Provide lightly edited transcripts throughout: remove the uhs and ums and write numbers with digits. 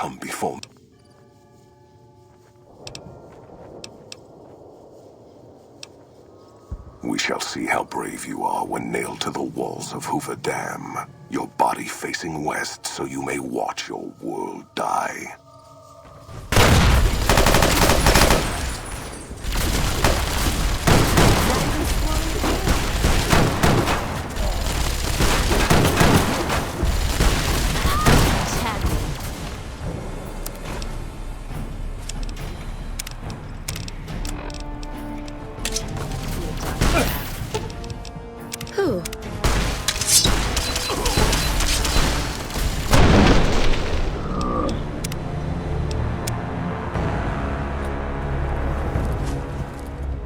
come before me. We shall see how brave you are when nailed to the walls of Hoover Dam, your body facing west so you may watch your world die. Who?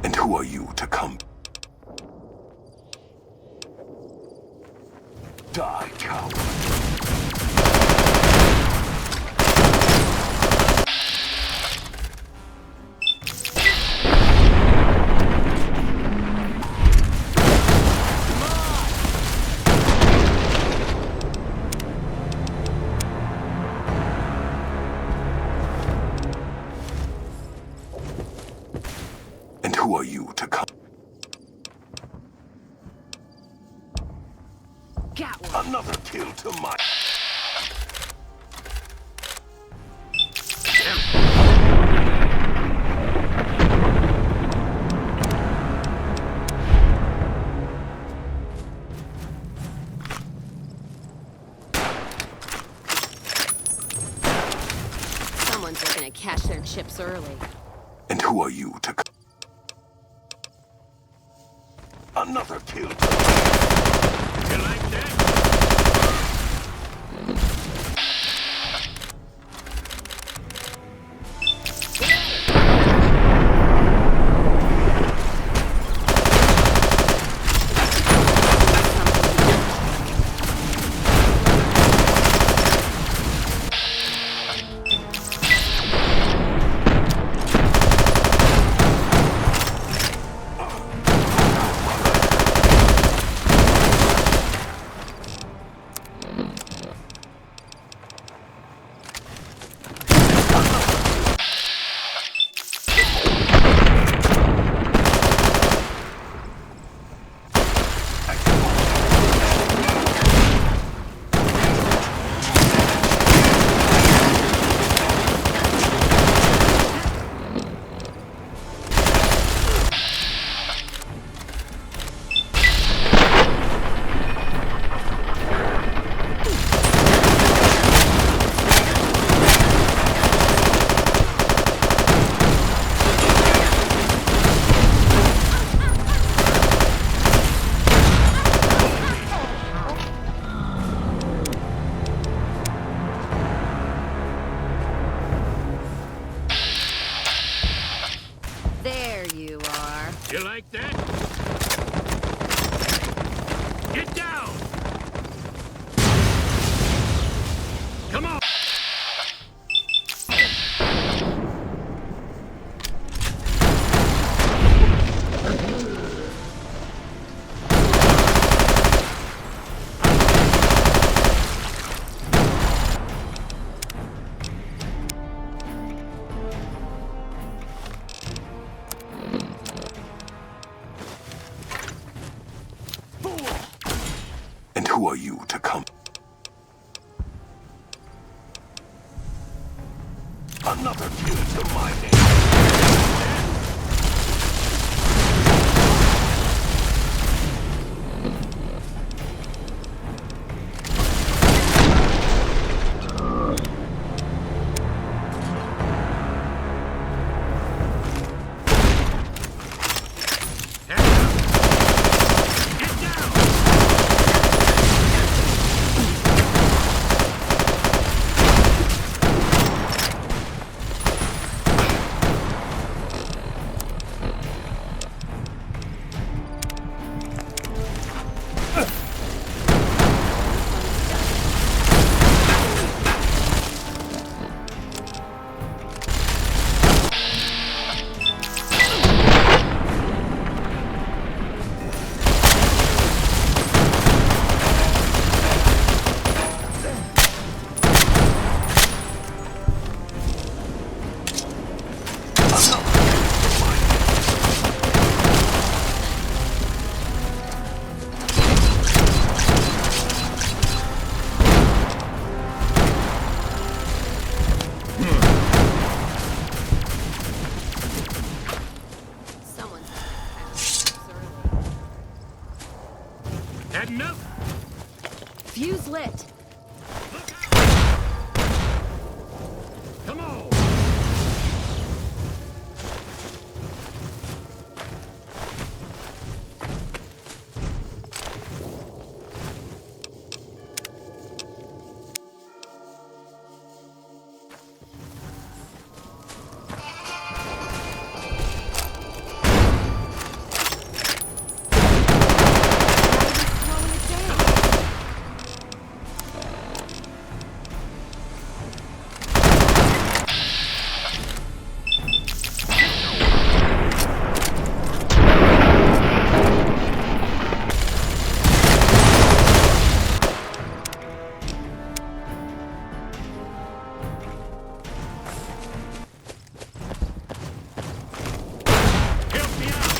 And who are you to come? Die, coward. And who are you to come? Got one. Another kill to my... Someone's looking to cash their chips early. And who are you to come? Another kill to... You like that? There you are. You like that? Get down! Come on! And who are you to come? Another kill to my name. Get down! enough? Fuse lit. Come on! Slowing it down. Help me out!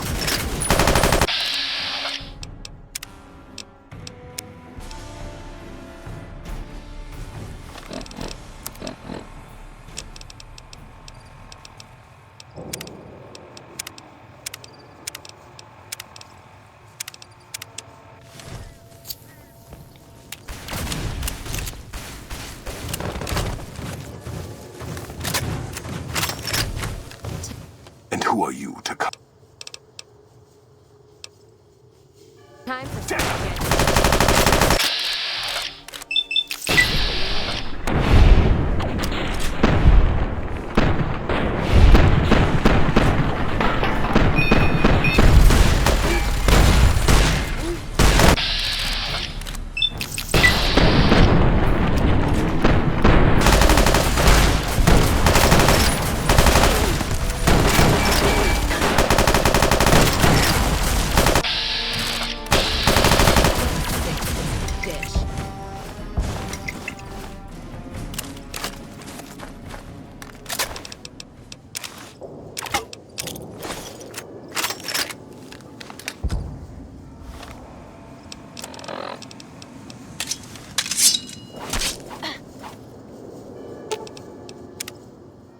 And who are you to come? Time for Damn. target. Bitch.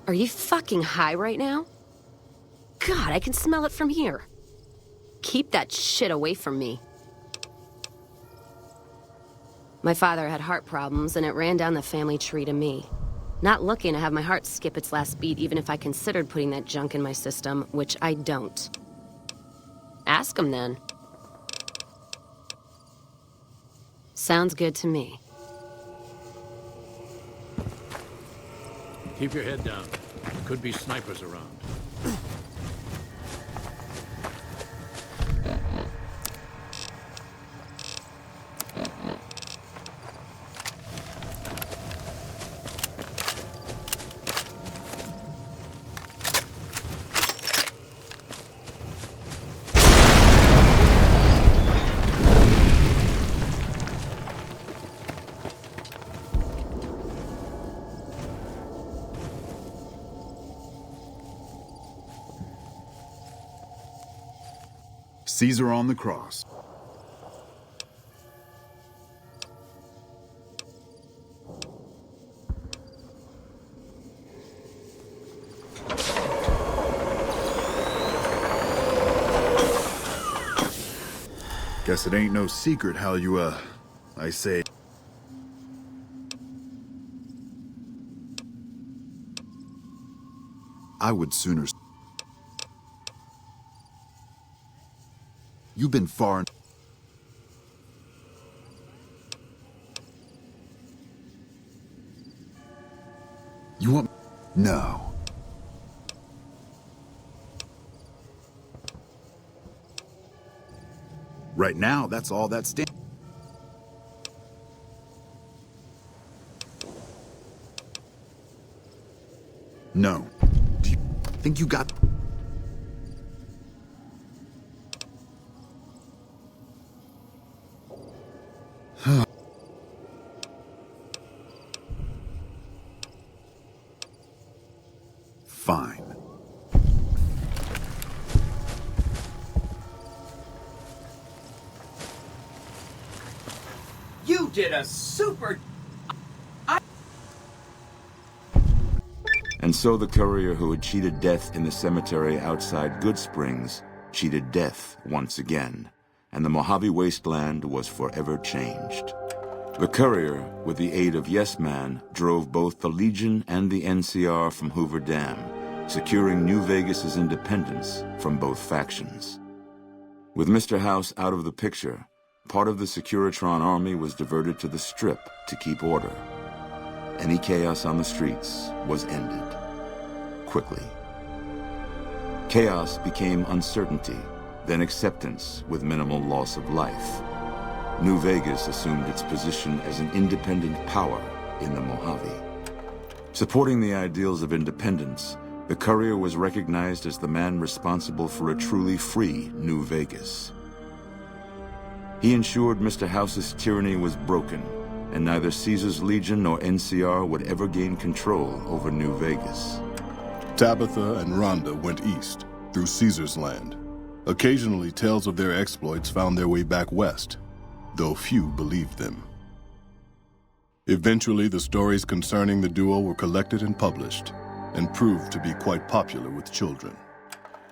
Are you fucking high right now? God, I can smell it from here. Keep that shit away from me. My father had heart problems, and it ran down the family tree to me. Not looking to have my heart skip its last beat even if I considered putting that junk in my system, which I don't. Ask him then. Sounds good to me. Keep your head down. Could be snipers around. Caesar on the cross. Guess it ain't no secret how you, I say. I would sooner. You've been far. You want? No. Right now, that's all that stands. No. Do you think you got? Fine. You did a super... And so the courier who had cheated death in the cemetery outside Goodsprings cheated death once again. and the Mojave wasteland was forever changed. The Courier, with the aid of Yes Man, drove both the Legion and the NCR from Hoover Dam, securing New Vegas's independence from both factions. With Mr. House out of the picture, part of the Securitron army was diverted to the Strip to keep order. Any chaos on the streets was ended. Quickly. Chaos became uncertainty, then acceptance with minimal loss of life. New Vegas assumed its position as an independent power in the Mojave. Supporting the ideals of independence, the Courier was recognized as the man responsible for a truly free New Vegas. He ensured Mr. House's tyranny was broken, and neither Caesar's Legion nor NCR would ever gain control over New Vegas. Tabitha and Rhonda went east, through Caesar's land. Occasionally, tales of their exploits found their way back west, though few believed them. Eventually, the stories concerning the duo were collected and published, and proved to be quite popular with children.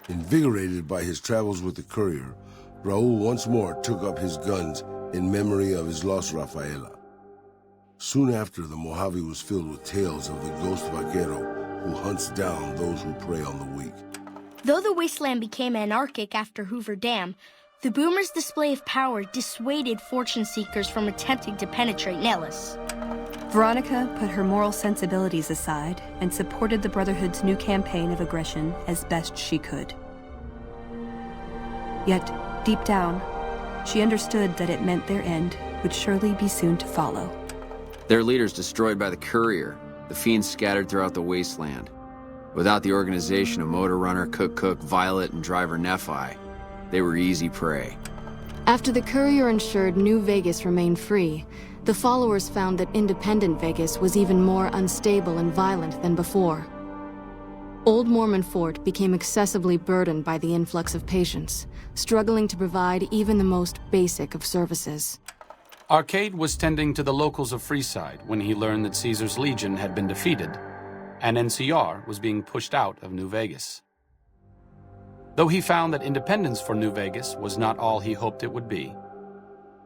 Invigorated by his travels with the Courier, Raul once more took up his guns in memory of his lost Rafaela. Soon after, the Mojave was filled with tales of the ghost vaquero who hunts down those who prey on the weak. Though the wasteland became anarchic after Hoover Dam, the Boomers' display of power dissuaded fortune seekers from attempting to penetrate Nellis. Veronica put her moral sensibilities aside and supported the Brotherhood's new campaign of aggression as best she could. Yet, deep down, she understood that it meant their end would surely be soon to follow. Their leaders destroyed by the Courier, the fiends scattered throughout the wasteland. Without the organization of Motor Runner, Cook, Violet, and Driver Nephi, they were easy prey. After the Courier ensured New Vegas remained free, the followers found that independent Vegas was even more unstable and violent than before. Old Mormon Fort became excessively burdened by the influx of patients, struggling to provide even the most basic of services. Arcade was tending to the locals of Freeside when he learned that Caesar's Legion had been defeated, and NCR was being pushed out of New Vegas. Though he found that independence for New Vegas was not all he hoped it would be,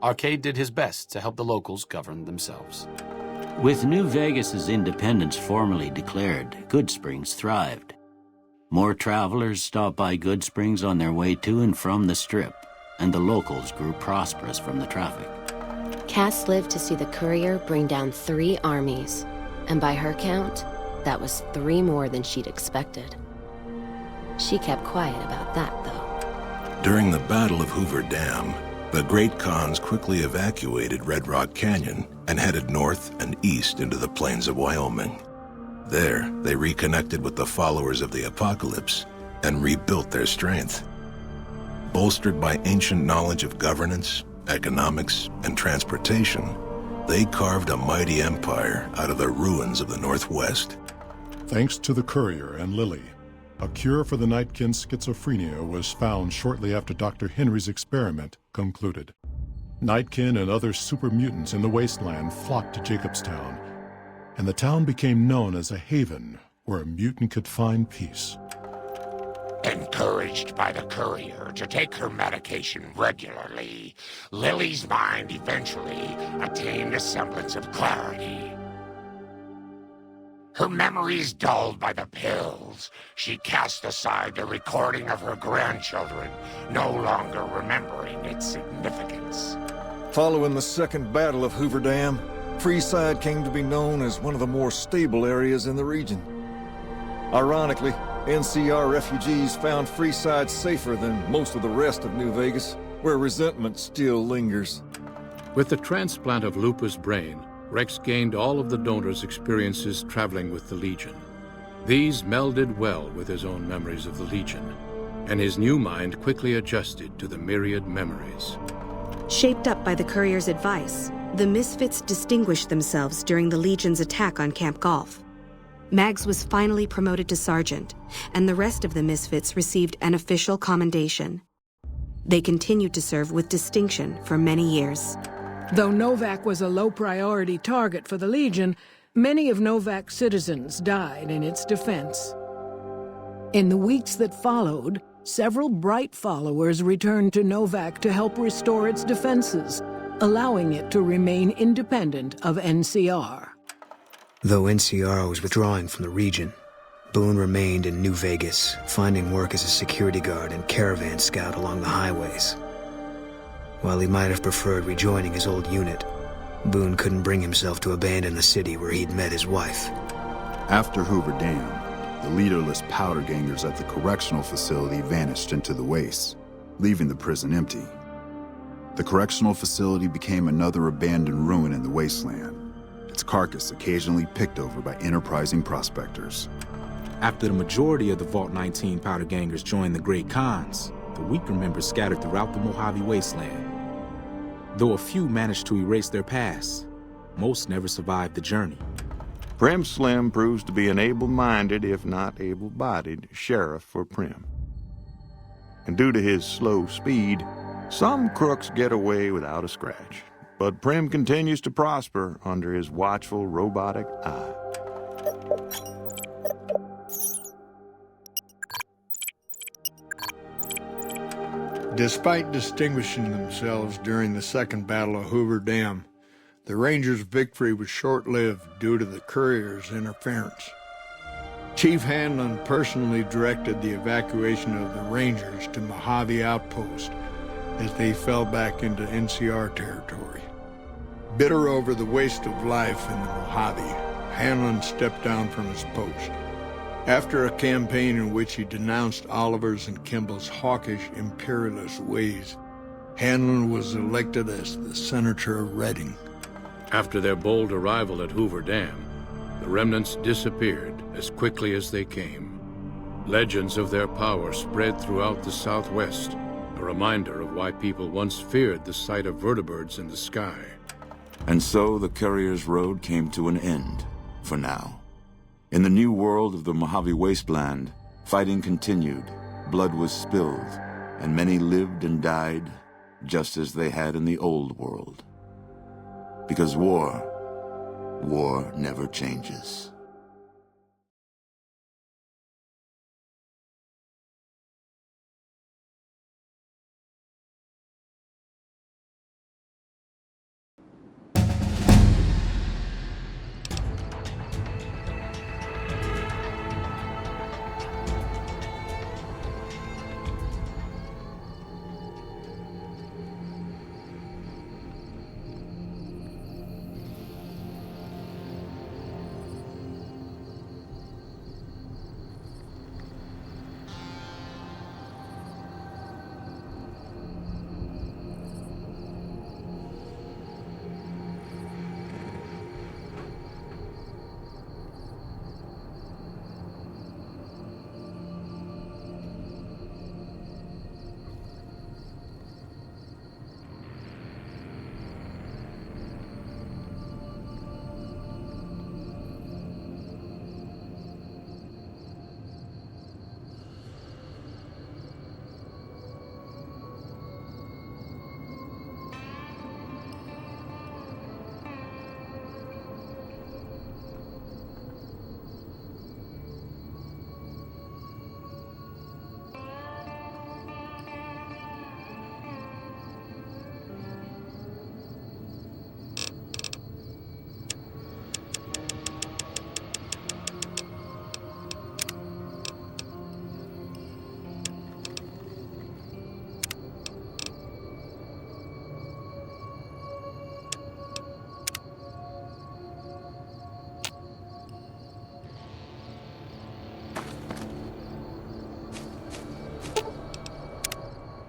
Arcade did his best to help the locals govern themselves. With New Vegas's independence formally declared, Goodsprings thrived. More travelers stopped by Goodsprings on their way to and from the Strip, and the locals grew prosperous from the traffic. Cass lived to see the Courier bring down 3 armies, and by her count, that was 3 more than she'd expected. She kept quiet about that, though. During the Battle of Hoover Dam, the Great Khans quickly evacuated Red Rock Canyon and headed north and east into the plains of Wyoming. There, they reconnected with the followers of the Apocalypse and rebuilt their strength. Bolstered by ancient knowledge of governance, economics, and transportation, they carved a mighty empire out of the ruins of the Northwest. Thanks to the Courier and Lily, a cure for the Nightkin's schizophrenia was found shortly after Dr. Henry's experiment concluded. Nightkin and other super mutants in the wasteland flocked to Jacobstown, and the town became known as a haven where a mutant could find peace. Encouraged by the Courier to take her medication regularly, Lily's mind eventually attained a semblance of clarity. Her memories dulled by the pills, she cast aside the recording of her grandchildren, no longer remembering its significance. Following the Second Battle of Hoover Dam, Freeside came to be known as one of the more stable areas in the region. Ironically, NCR refugees found Freeside safer than most of the rest of New Vegas, where resentment still lingers. With the transplant of Lupa's brain, Rex gained all of the donor's experiences traveling with the Legion. These melded well with his own memories of the Legion, and his new mind quickly adjusted to the myriad memories. Shaped up by the Courier's advice, the Misfits distinguished themselves during the Legion's attack on Camp Golf. Mags was finally promoted to sergeant, and the rest of the Misfits received an official commendation. They continued to serve with distinction for many years. Though Novak was a low-priority target for the Legion, many of Novak's citizens died in its defense. In the weeks that followed, several bright followers returned to Novak to help restore its defenses, allowing it to remain independent of NCR. Though NCR was withdrawing from the region, Boone remained in New Vegas, finding work as a security guard and caravan scout along the highways. While he might have preferred rejoining his old unit, Boone couldn't bring himself to abandon the city where he'd met his wife. After Hoover Dam, the leaderless powder gangers at the correctional facility vanished into the wastes, leaving the prison empty. The correctional facility became another abandoned ruin in the wasteland, its carcass occasionally picked over by enterprising prospectors. After the majority of the Vault 19 powder gangers joined the Great Khans, the weaker members scattered throughout the Mojave wasteland. Though a few managed to erase their past, most never survived the journey. Prim Slim proves to be an able-minded, if not able-bodied, sheriff for Prim. And due to his slow speed, some crooks get away without a scratch. But Prim continues to prosper under his watchful, robotic eye. Despite distinguishing themselves during the Second Battle of Hoover Dam, the Rangers' victory was short-lived due to the courier's interference. Chief Hanlon personally directed the evacuation of the Rangers to Mojave Outpost as they fell back into NCR territory. Bitter over the waste of life in the Mojave, Hanlon stepped down from his post. After a campaign in which he denounced Oliver's and Kimball's hawkish imperialist ways, Hanlon was elected as the Senator of Redding. After their bold arrival at Hoover Dam, the remnants disappeared as quickly as they came. Legends of their power spread throughout the Southwest, a reminder of why people once feared the sight of vertibirds in the sky. And so the Courier's Road came to an end, for now. In the new world of the Mojave Wasteland, fighting continued, blood was spilled, and many lived and died just as they had in the old world. Because war never changes.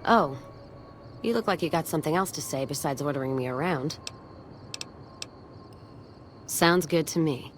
Oh, you look like you got something else to say besides ordering me around. Sounds good to me.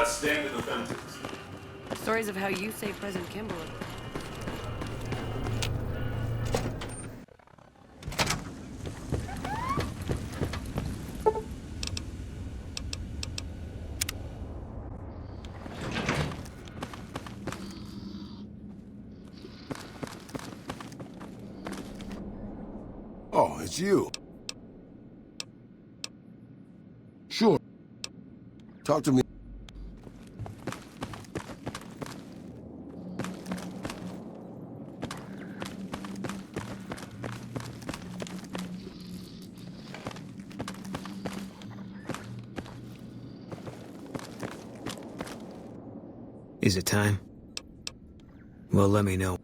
Let's stand the defenses. Stories of how you saved President Kimberly. Oh, it's you. Sure. Talk to me. Is it time? Well, let me know.